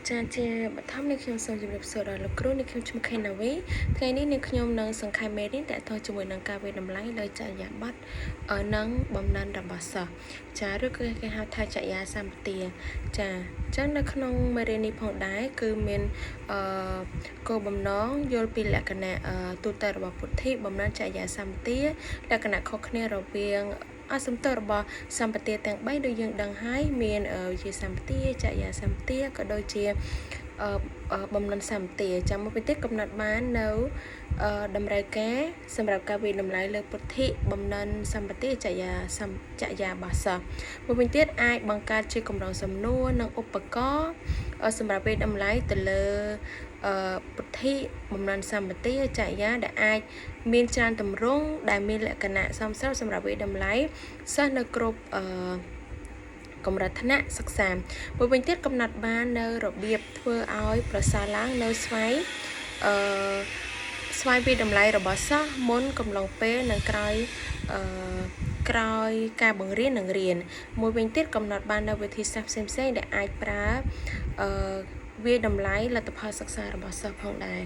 ចាជាបឋមនេះខ្ញុំសូមជម្រាបសួរដល់លោកគ្រូនេះខ្ញុំឈ្មោះខេណាវីថ្ងៃនេះនាងខ្ញុំនឹងសង្ខេបមេរៀនតកតជាមួយនឹងការវិតម្លៃលើចរិយាប័ត្រនិងបំណិនរបស់សិស្សចាឬក៏គេហៅថាចរិយាសម្បទាចាអញ្ចឹងនៅក្នុងមេរៀននេះផងដែរគឺមានគោលបំណងយល់ពីលក្ខណៈទូទៅរបស់ពុទ្ធិបំណិនចរិយាសម្បទាលក្ខណៈខុសគ្នារវាងសំទោសរបស់សម្បទាទាំង3ដូចយើងដឹងហើយមានជាសម្បទាចរិយាសម្បទាក៏ដូចជាបំណិនសម្បទាចាំមកពីទៀតកំណត់បាននៅតម្រូវការសម្រាប់ការវិតម្លៃលើពុទ្ធិបំណិនសម្បទាចរិយាបាសមកវិញទៀតអាចបង្កើតជាកម្រងសំណួរនិងឧបករណ៍សម្រាប់វិតម្លៃទៅលើពុទ្ធិបំណិនសម្បទាចរិយាដែលអាចមានច្រើនទម្រង់ដែលមានលក្ខណៈសមស្របសម្រាប់វិតម្លៃសិស្សនៅគ្រប់កម្រិតថ្នាក់សិក្សាមួយវិញទៀតកំណត់បាននៅរបៀបធ្វើឲ្យប្រសើរឡើងនៅស្វ័យវិតម្លៃរបស់សិស្សមុនកំឡុងពេលនិងក្រោយការបង្រៀននិងរៀនមួយវិញទៀតកំណត់បាននៅវិធីសាស្ត្រផ្សេងៗដែលអាចប្រើវាតម្លៃលទ្ធផលសិក្សារបស់សិស្សផងដែរ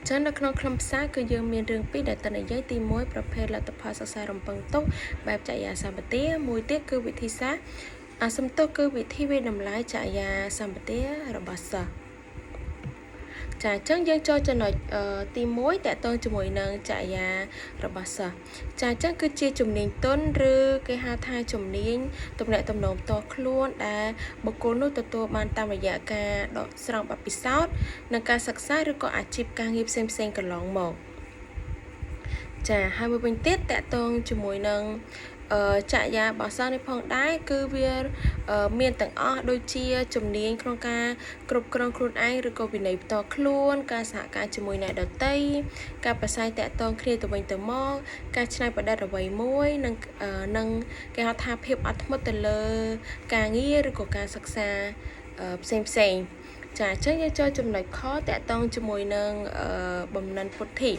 ចឹងនៅក្នុងខ្លឹមសារគឺយើងមានរឿងពីរដែលតនិយាយទី1ប្រភេទលទ្ធផលសិក្សារំពឹងទុកបែបចរិយាសម្បទាមួយទៀតគឺវិធីសាស្ត្រសំទោសគឺវិធីវិតម្លៃចរិយាសម្បទារបស់សិស្សចាអញ្ចឹងយើងចូលចំណុចទី1តកតងជាមួយនឹងចរិយារបស់សិស្សចាអញ្ចឹងគឺជាជំនាញទន់ឬគេហៅថាជំនាញទំនាក់ទំនងផ្ទាល់ខ្លួនដែលបុគ្គលនោះទទួលបានតាមរយៈការដកស្រង់បទពិសោធន៍និងការសិក្សាឬក៏អាជីពការងារផ្សេងៗកន្លងមកចាហើយមួយវិញទៀតតកតងជាមួយនឹងចរិយារបស់សិស្សនេះផងដែរគឺវាមានទាំងអស់ដូចជាជំនាញក្នុងការគ្រប់គ្រងខ្លួនឯងឬក៏វិន័យផ្ទាល់ខ្លួនការសហការជាមួយអ្នកដទៃការប្រស័យតាក់ទងគ្នាទៅវិញទៅមកការច្នៃប្រឌិតអ្វីមួយនិងគេហៅថាភាពអត់ធ្មត់ទៅលើការងារឬក៏ការសិក្សាផ្សេងចាអញ្ចឹងយើងចូលចំណុចខតកតងជាមួយនឹងបំណិនពុទ្ធិ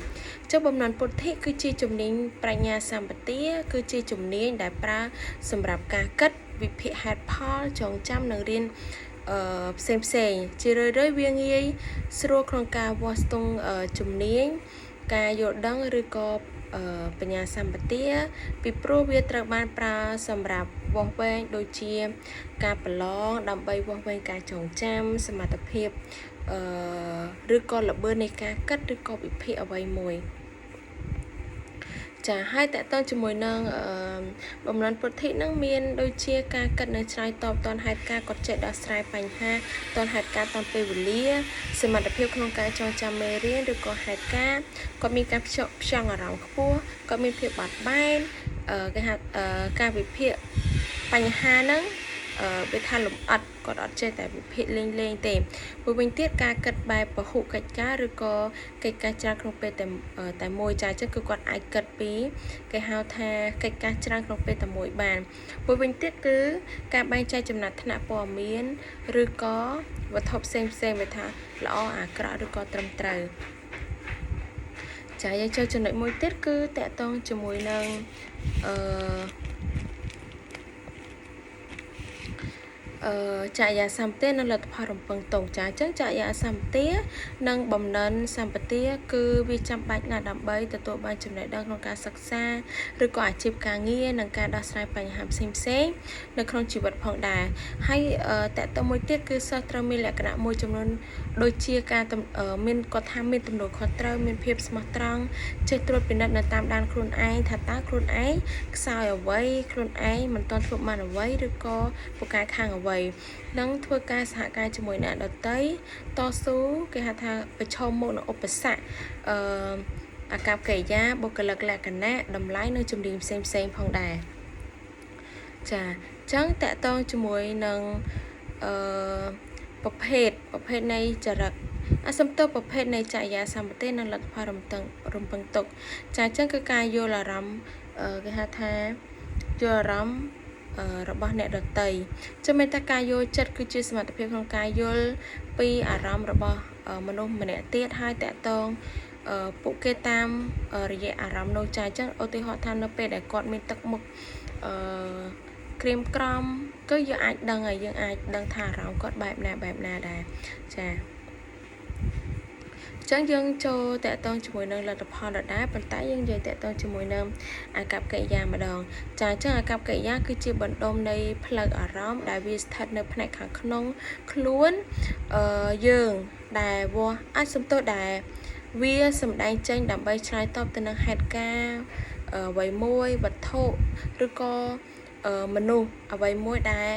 ចុះបំណិនពុទ្ធិគឺជាជំនាញប្រាជ្ញាសម្បទាគឺជាជំនាញដែលប្រើសម្រាប់ការគិតវិភាគហេតុផលចងចាំនិងរៀនផ្សេងជារឿយៗវាងាយស្រួលក្នុងការវាស់ស្ទង់ជំនាញការយល់ដឹងឬក៏បញ្ញាសម្បទាពីព្រោះវាត្រូវបានប្រើសម្រាប់វាស់វែងដូចជាការប្រឡងដើម្បីវាស់វែងការចងចាំសមត្ថភាពឬក៏ល្បឿននៃការគិតឬក៏វិភាគអ្វីមួយចាហើយតកតងជាមួយនឹងបំណិនពុទ្ធិនឹងមានដូចជាការគិតនៅឆ្លើយតបទាន់ហេតុការណ៍គាត់ចេះដោះស្រាយបញ្ហាទាន់ហេតុការណ៍តាំងពេលវេលាសមត្ថភាពក្នុងការចងចាំមេរៀនឬក៏ហេតុការណ៍គាត់មានការផ្ចង់អារម្មណ៍ខ្ពស់គាត់មានភាពបត់បែនគេហៅការវិភាគបញ្ហាហ្នឹងវាថាលំអិតគាត់អត់ចេះតែវិភាគលេងទេមួយវិញទៀតការគិតបែបពហុកិច្ចការឬក៏កិច្ចការច្រើនក្នុងពេលតែមួយចាអញ្ចឹងគឺគាត់អាចគិតពីគេហៅថាកិច្ចការច្រើនក្នុងពេលតែមួយបានមួយវិញទៀតគឺការបែងចែកចំណាត់ថ្នាក់ព័ត៌មានឬក៏វត្ថុផ្សេងវាថាល្អអាក្រក់ឬក៏ត្រឹមត្រូវចាយើងចូលចំណុចមួយទៀតគឺតកតងជាមួយនឹងចរិយាសម្បទានិងលទ្ធផលរំពឹងទុកចាអញ្ចឹងចរិយាសម្បទានិងបំណិនសម្បទាគឺវាចាំបាច់ណាស់ដើម្បីទទួលបានចំណេះដឹងក្នុងការសិក្សាឬក៏អាជីពការងារនិងការដោះស្រាយបញ្ហាផ្សេងនៅក្នុងជីវិតផងដែរហើយតកតមួយទៀតគឺសិស្សត្រូវមានលក្ខណៈមួយចំនួនដូចជាការមានគាត់ថាមានទំនួលខុសត្រូវមានភាពស្មោះត្រង់ចេះត្រួតពិនិត្យនៅតាមដានខ្លួនឯងថាតើខ្លួនឯងខ្សោយអ្វីខ្លួនឯងមិនទាន់ធ្វើបានអ្វីឬក៏ពូកែខាងអ្វីនឹងធ្វើការសហការជាមួយអ្នកដទៃតស៊ូគេហៅថាប្រឈមមុខនឹងឧបសគ្គអាកប្បកិរិយាបុគ្គលិកលក្ខណៈតម្លៃនិងជំនាញផ្សេងផងដែរចាអញ្ចឹងតកតងជាមួយនឹងប្រភេទនៃចរិតសំទោសប្រភេទនៃចរិយាសម្បទានិងលទ្ធផលរំពឹងទុកចាអញ្ចឹងគឺការយល់អារម្មណ៍គេហៅថាយល់អារម្មណ៍របស់អ្នកដទៃចាំមែនថាការយល់ចិត្តគឺជាសមត្ថភាពក្នុងការយល់ពីអារម្មណ៍របស់មនុស្សម្នាក់ទៀតហើយតកតងពួកគេតាមរយៈអារម្មណ៍នោះចាអញ្ចឹងឧទាហរណ៍ថានៅពេលដែលគាត់មានទឹកមុខ ក្រៀមក្រំគឺយើងអាចដឹងហើយយើងអាចដឹងថាអារម្មណ៍គាត់បែបណាដែរចាចឹងយើងចូលតកតងជាមួយនឹងលទ្ធផលដដែលប៉ុន្តែយើងនិយាយតកតងជាមួយនឹងអាកប្បកិរិយាម្ដងចាអញ្ចឹងអាកប្បកិរិយាគឺជាបណ្ដុំនៃផ្លូវអារម្មណ៍ដែលវាស្ថិតនៅផ្នែកខាងក្នុងខ្លួនយើងដែលអាចសំទោសដែលវាសម្ដែងចេញដើម្បីឆ្លើយតបទៅនឹងហេតុការណ៍អ្វីមួយវត្ថុឬក៏មនុស្សអ្វីមួយដែល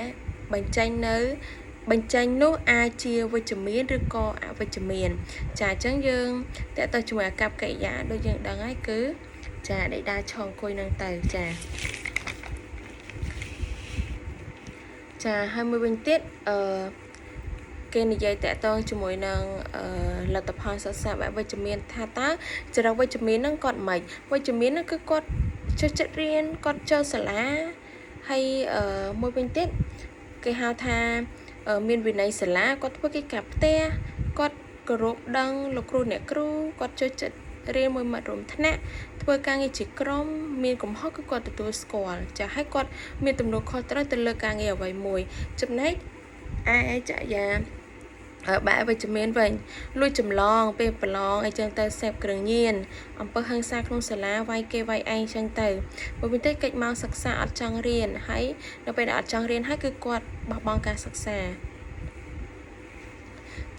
បញ្ចេញនោះអាចជាវិជ្ជមានឬក៏អវិជ្ជមានចាអញ្ចឹងយើងតើតើជាមួយអាកប្បកិរិយាដូចយើងដឹងហើយគឺចាដេកដើរឈរអង្គុយនឹងទៅចាហើយមួយវិញទៀតគេនិយាយតកតងជាមួយនឹងលទ្ធផលសិក្សាបែបវិជ្ជមានថាតើចរិតវិជ្ជមានហ្នឹងគាត់មិនវិជ្ជមានហ្នឹងគឺគាត់ចូលចិត្តរៀនគាត់ចូលសាលាហើយមួយវិញទៀតគេហៅថាមានវិន័យសាលាគាត់ធ្វើកិច្ចការផ្ទះគាត់គោរពដឹងលោកគ្រូអ្នកគ្រូគាត់ចូលចិត្តរៀនមួយមិត្តរួមថ្នាក់ធ្វើការងារជាក្រុមមានកំហុសគឺគាត់ទទួលស្គាល់ចាឲ្យគាត់មានទំនួលខុសត្រូវទៅលើការងារអ្វីមួយចំណែកឯចរិយាបែបវិជ្ជមានវិញលួចចម្លងពេលប្រឡងអីចឹងទៅសេពគ្រឿងញៀនអំពើហិង្សាក្នុងសាលាវាយគេវាយឯងចឹងទៅមួយវិញទៀតកិច្ចមកសិក្សាអត់ចង់រៀនហើយនៅពេលដែលអត់ចង់រៀនហើយគឺគាត់បោះបង់ការសិក្សា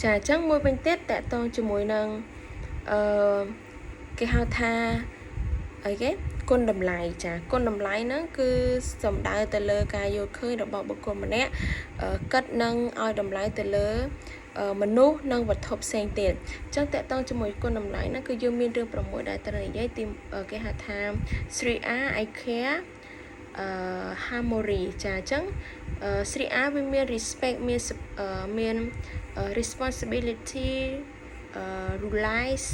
ចាអញ្ចឹងមួយវិញទៀតតកតងជាមួយនឹងគេហៅថាអីគេគុណតម្លៃចាគុណតម្លៃហ្នឹងគឺសំដៅទៅលើការយល់ឃើញរបស់បុគ្គលម្នាក់គិតនឹងឲ្យតម្លៃទៅលើមនុស្សនិងវត្ថុផ្សេងទៀតអញ្ចឹងតកតងជាមួយគុណតម្លៃហ្នឹងគឺយើងមានរឿង6ដែលត្រូវនិយាយទីគេហៅថា 3R I care harmony ចាអញ្ចឹង 3R វាមាន respect មាន responsibility reliance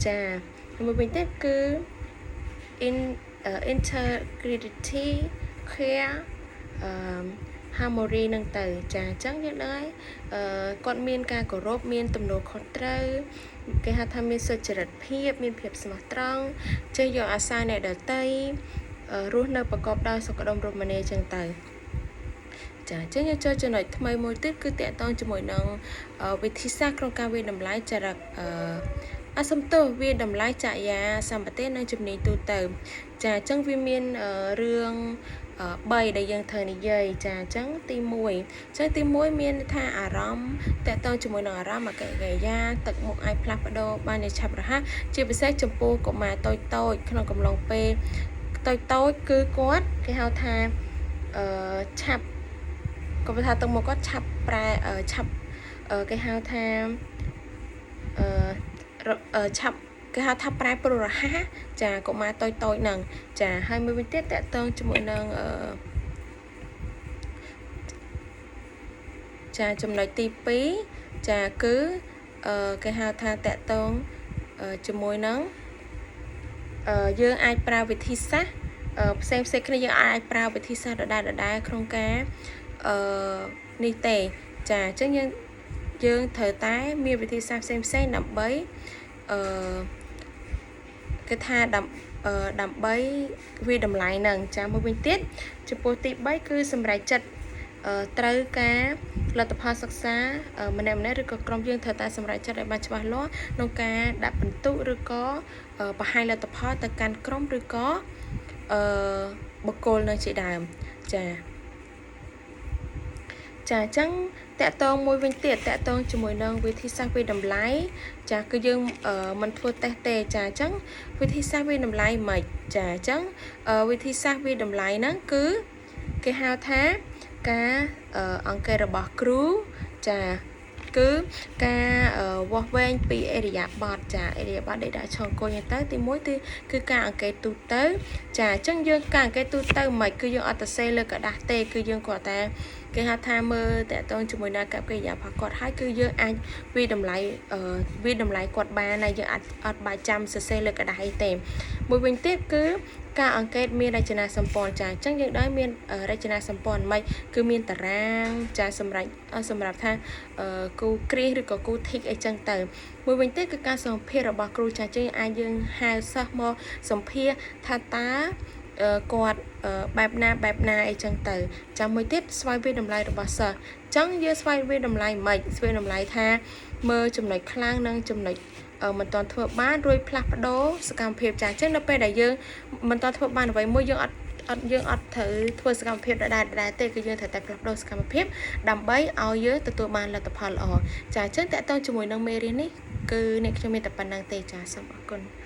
ចាមួយវិញទៀតគឺ integrity care harmony នឹងទៅចាអញ្ចឹងយើងដឹងហើយគាត់មានការគោរពមានទំនួលខុសត្រូវគេហៅថាមានសុចរិតភាពមានភាពស្មោះត្រង់ចេះយកអាសារអ្នកដទៃរស់នៅប្រកបដោយសុខដុមរមនាអញ្ចឹងទៅចាអញ្ចឹងយើងចូលចំណុចថ្មីមួយទៀតគឺតកតងជាមួយនឹងវិធីសាស្ត្រក្នុងការវិតម្លៃចរិតសំទោសវាតម្លៃចរិយាសម្បត្តិនិងជំនាញទូទៅចាអញ្ចឹងវាមានរឿង3ដែលយើងត្រូវនិយាយចាអញ្ចឹងទី1អញ្ចឹងទី1មានថាអារម្មណ៍តកតងជាមួយនឹងអារម្មណ៍អកកិរិយាទឹកមុខអាចផ្លាស់ប្ដូរបានយ៉ាងឆាប់រហ័សជាពិសេសចំពោះកុមារតូចក្នុងកំឡុងពេលតូចគឺគាត់គេហៅថាឆាប់គាត់ថាទឹកមុខគាត់ឆាប់ប្រែឆាប់គេហៅថាឆាប់គេហៅថាប្រែប្រួលរហ័សចាកុមារតូចហ្នឹងចាហើយមួយវិញទៀតតកតងជាមួយនឹងចាចំណុចទី2ចាគឺគេហៅថាតកតងជាមួយនឹងយើងអាចប្រើវិធីសាស្ត្រផ្សេងគ្នាយើងអាចប្រើវិធីសាស្ត្រដដែលក្នុងការនេះទេចាអញ្ចឹងយើងត្រូវតែមានវិធីសាស្ត្រផ្សេងដើម្បីគេថាដើម្បីវាតម្លៃនឹងចាមួយវិញទៀតចំពោះទី3គឺសម្រាប់ចិត្តត្រូវការលទ្ធផលសិក្សាម្នាក់ឬក៏ក្រុមយើងត្រូវតែសម្រេចចិត្តឲ្យបានច្បាស់លាស់ក្នុងការដាក់ពិន្ទុឬក៏បង្ហាញលទ្ធផលទៅកាន់ក្រុមឬក៏បុគ្គលនៅជាដើមចាអញ្ចឹងតកតងមួយវិញទៀតតកតងជាមួយនឹងវិធីសាស្ត្រវិតម្លៃចាគឺយើងមិនធ្វើតេស្តទេចាអញ្ចឹងវិធីសាស្ត្រវិតម្លៃមិនចាអញ្ចឹងវិធីសាស្ត្រវិតម្លៃហ្នឹងគឺគេហៅថាការអង្កេតរបស់គ្រូចាគឺការវាស់វែងពីអេរិយាបថចាអេរិយាបថដែលដាក់ឈរអង្គុយទៅទី1គឺការអង្កេតទូទៅចាអញ្ចឹងយើងការអង្កេតទូទៅមិនគឺយើងអត់ទៅសេលើกระดาษទេគឺយើងគាត់តែគេហៅថាមើលតកតងជាមួយនឹងកប្បកិរិយារបស់គាត់ហើយគឺយើងអាចវិតម្លៃគាត់បានហើយយើងអត់បាច់ចាំសរសេរលើกระดาษអីទេមួយវិញទៀតគឺការអង្កេតមានរចនាសម្ព័ន្ធចាអញ្ចឹងយើងដែរមានរចនាសម្ព័ន្ធមិនគឺមានតារាងចាសម្រាប់ថាគូគ្រីសឬក៏គូធីកអីចឹងទៅមួយវិញទៀតគឺការសម្ភាសរបស់គ្រូចាអញ្ចឹងអាចយើងហៅសិស្សមកសម្ភាសថាតើ គាត់បែបណាអីចឹងទៅចាំមួយទៀតស្វ័យវាតម្លៃរបស់សិស្សចឹងយើងស្វ័យវាតម្លៃមិនស្វ័យតម្លៃថាមើលចំណុចខ្លាំងនិងចំណុចមិនទាន់ធ្វើបានរួចផ្លាស់ប្ដូរសកម្មភាពចាចឹងនៅពេលដែលយើងមិនទាន់ធ្វើបានអ្វីមួយយើងអត់ត្រូវធ្វើសកម្មភាពដដែលទេគឺយើងត្រូវតែផ្លាស់ប្ដូរសកម្មភាពដើម្បីឲ្យយើងទទួលបានលទ្ធផលល្អចាអញ្ចឹងតើតើជាមួយនឹងមេរៀននេះគឺអ្នកខ្ញុំមានតែប៉ុណ្្នឹងទេចាសូមអរគុណ